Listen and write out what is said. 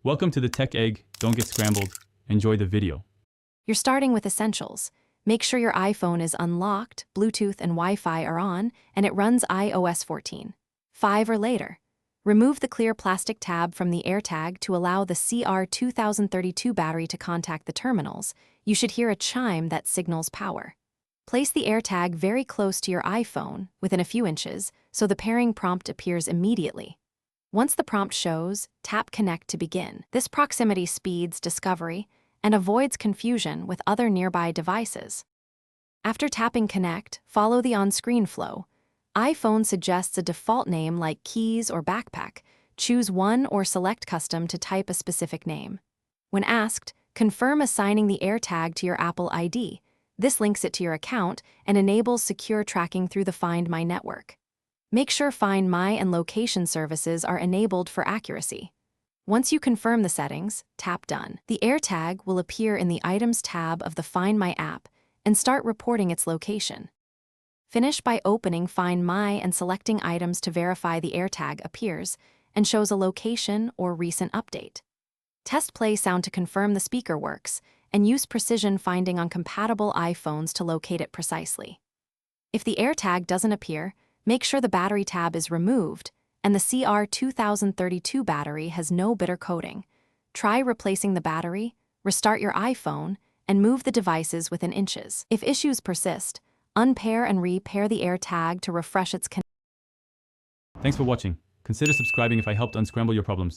Welcome to the Tech Egg. Don't get scrambled. Enjoy the video. You're starting with essentials. Make sure your iPhone is unlocked, Bluetooth and Wi-Fi are on, and it runs iOS 14. 5 or later. Remove the clear plastic tab from the AirTag to allow the CR2032 battery to contact the terminals. You should hear a chime that signals power. Place the AirTag very close to your iPhone, within a few inches, so the pairing prompt appears immediately. Once the prompt shows, tap Connect to begin. This proximity speeds discovery and avoids confusion with other nearby devices. After tapping Connect, follow the on-screen flow. iPhone suggests a default name like Keys or Backpack. Choose one or select Custom to type a specific name. When asked, confirm assigning the AirTag to your Apple ID. This links it to your account and enables secure tracking through the Find My network. Make sure Find My and location services are enabled for accuracy. Once you confirm the settings, tap Done. The AirTag will appear in the Items tab of the Find My app and start reporting its location. Finish by opening Find My and selecting items to verify the AirTag appears and shows a location or recent update. Test play sound to confirm the speaker works and use precision finding on compatible iPhones to locate it precisely. If the AirTag doesn't appear, make sure the battery tab is removed and the CR2032 battery has no bitter coating. Try replacing the battery, restart your iPhone, and move the devices within inches. If issues persist, unpair and repair the AirTag to refresh its connection. Thanks for watching. Consider subscribing if I helped unscramble your problems.